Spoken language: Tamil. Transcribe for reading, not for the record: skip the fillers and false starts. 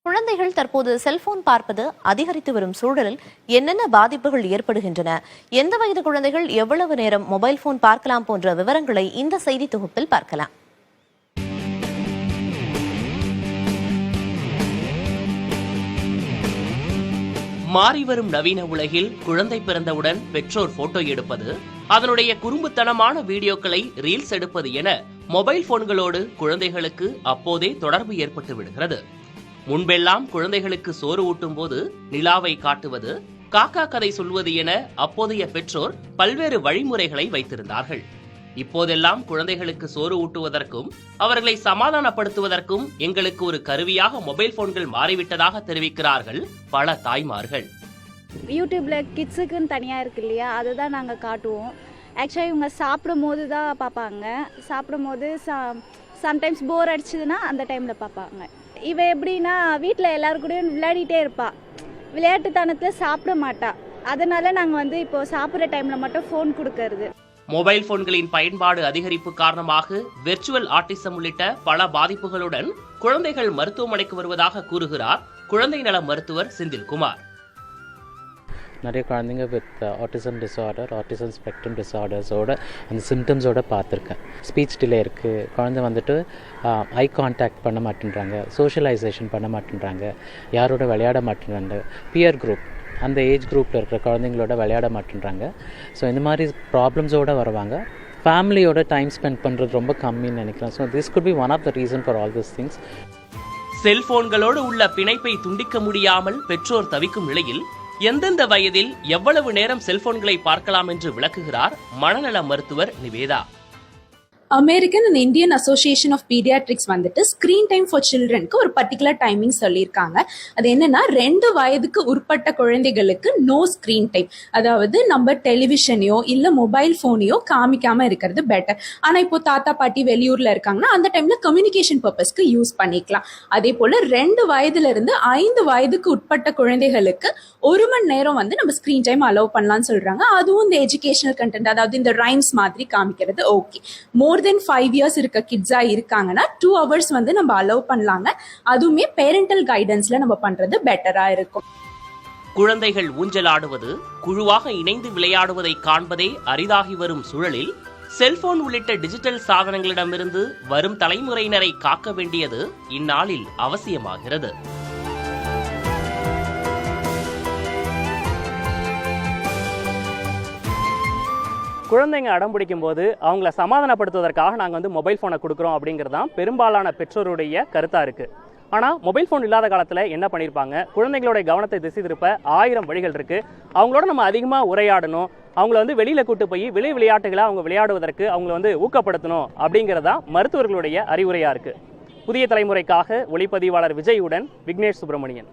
குழந்தைகள் தற்போது செல்போன் பார்ப்பது அதிகரித்து வரும் சூழலில் என்னென்ன பாதிப்புகள் ஏற்படுகின்றன, எந்த வயது குழந்தைகள் எவ்வளவு நேரம் மொபைல் போன் பார்க்கலாம் போன்ற விவரங்களை இந்த செய்தி தொகுப்பில் பார்க்கலாம். மாறிவரும் நவீன உலகில் குழந்தை பிறந்தவுடன் பெற்றோர் போட்டோ எடுப்பது, அதனுடைய குறும்புத்தனமான வீடியோக்களை ரீல்ஸ் எடுப்பது என மொபைல் போன்களோடு குழந்தைகளுக்கு அப்போதே தொடர்பு ஏற்பட்டு விடுகிறது. முன்பெல்லாம் குழந்தைகளுக்கு சோறு ஊட்டும் போது நிலாவை காட்டுவது, காக்கா கதை சொல்வது என அப்போதைய பெற்றோர் பல்வேறு வழிமுறைகளை வைத்திருந்தார்கள். இப்போதெல்லாம் குழந்தைகளுக்கு சோறு ஊட்டுவதற்கும் அவர்களை சமாதானப்படுத்துவதற்கும் எங்களுக்கு ஒரு கருவியாக மொபைல் போன்கள் மாறிவிட்டதாக தெரிவிக்கிறார்கள் பல தாய்மார்கள். யூடியூப்ல கிட்ஸுக்குன்னு தனியாக இருக்கு இல்லையா, அதுதான் நாங்கள் காட்டுவோம். ஆக்சுவலாக இவங்க சாப்பிடும் போது தான் பார்ப்பாங்க. சாப்பிடும் போது சம்டைம்ஸ் போர் அடிச்சதுன்னா அந்த டைமில் பார்ப்பாங்க. இவ எப்படின்னா வீட்டில் எல்லாரும் கூடயும் விளையாடிட்டே இருப்பா, விளையாட்டுத்தனத்தில் சாப்பிட மாட்டா. அதனால நாங்கள் இப்போ சாப்பிட்ற டைமில் மட்டும் ஃபோன் கொடுக்கறது. மொபைல் போன்களின் பயன்பாடு அதிகரிப்பு காரணமாக வெர்ச்சுவல் ஆட்டிசம் உள்ளிட்ட பல பாதிப்புகளுடன் குழந்தைகள் மருத்துவமனைக்கு வருவதாக கூறுகிறார் குழந்தை நல மருத்துவர் செந்தில்குமார். நிறைய குழந்தைங்க with autism disorder, autism spectrum டிஸார்டர்ஸோட அந்த சிம்டம்ஸோட பார்த்துருக்கேன். ஸ்பீச் டிலே இருக்குது, குழந்தை ஐ கான்டாக்ட் பண்ண மாட்டேன்றாங்க, சோஷியலைசேஷன் பண்ண மாட்டேன்றாங்க, யாரோட விளையாட மாட்டேன்றாங்க, பியர் குரூப் அந்த ஏஜ் குரூப்பில் இருக்கிற குழந்தைங்களோட விளையாட மாட்டேன்றாங்க. ஸோ இந்த மாதிரி ப்ராப்ளம்ஸோடு வருவாங்க. ஃபேமிலியோட டைம் ஸ்பெண்ட் பண்ணுறது ரொம்ப கம்மின்னு நினைக்கிறேன். So this could be one of the reason for all this things. செல்போன்களோடு உள்ள பிணைப்பை துண்டிக்க முடியாமல் பெற்றோர் தவிக்கும் நிலையில் எந்தெந்த வயதில் எவ்வளவு நேரம் செல்போன்களை பார்க்கலாம் என்று விளக்குகிறார் மனநல மருத்துவர் Nivetha. American and Indian association of pediatrics screen time for சில்ட்ரனுக்கு ஒரு பர்டிகுலர் டைமிங் சொல்லியிருக்காங்க. அது என்னன்னா 2 வயதுக்கு உட்பட்ட குழந்தைகளுக்கு நோ ஸ்கிரீன் டைம், அதாவது நம்ம டெலிவிஷனையோ இல்ல மொபைல் போனையோ காமிக்காம இருக்கிறது பெட்டர். ஆனா இப்போ தாத்தா பாட்டி வெளியூர்ல இருக்காங்கன்னா அந்த டைம்ல கம்யூனிகேஷன் பர்பஸ்க்கு யூஸ் பண்ணிக்கலாம். அதே போல 2 வயதுல இருந்து 5 வயதுக்கு உட்பட்ட குழந்தைகளுக்கு 1 மணி நேரம் நம்ம ஸ்கிரீன் டைம் அலோவ் பண்ணலாம்னு சொல்றாங்க. அதுவும் இந்த எஜுகேஷனல் கண்டென்ட், அதாவது இந்த ரைம்ஸ் மாதிரி காமிக்கிறது ஓகே. மோர் தென் 5 இயர்ஸ் இருக்க கிட்ஸா இருக்காங்கன்னா 2 hours நம்ம அலோவ் பண்ணலாங்க. அதுவுமே பேரண்டல் கைடன்ஸ்ல நம்ம பண்றது பெட்டரா இருக்கும். குழந்தைகள் ஊஞ்சலாடுவது, குழுவாக இணைந்து விளையாடுவதை காண்பதே அரிதாகி வரும் சூழலில் செல்போன் உள்ளிட்ட டிஜிட்டல் சாதனங்களிடமிருந்து வரும் தலைமுறையினரை காக்க வேண்டியது இந்நாளில் அவசியமாகிறது. குழந்தைங்க அடம் பிடிக்கும் போது அவங்கள சமாதானப்படுத்துவதற்காக நாங்கள் மொபைல் ஃபோனை கொடுக்குறோம் அப்படிங்கிறது தான் பெரும்பாலான பெற்றோருடைய கருத்தாக இருக்குது. ஆனால் மொபைல் ஃபோன் இல்லாத காலத்தில் என்ன பண்ணியிருப்பாங்க, குழந்தைங்களுடைய கவனத்தை திசை திருப்ப 1000 வழிகள் இருக்குது. அவங்களோட நம்ம அதிகமாக உரையாடணும், அவங்கள வெளியில் கூட்டு போய் விளையாட்டுகளை அவங்க விளையாடுவதற்கு அவங்கள ஊக்கப்படுத்தணும் அப்படிங்கிறதா மருத்துவர்களுடைய அறிவுரையாக இருக்குது. புதிய தலைமுறைக்காக ஒளிப்பதிவாளர் விஜயுடன் விக்னேஷ் சுப்பிரமணியன்.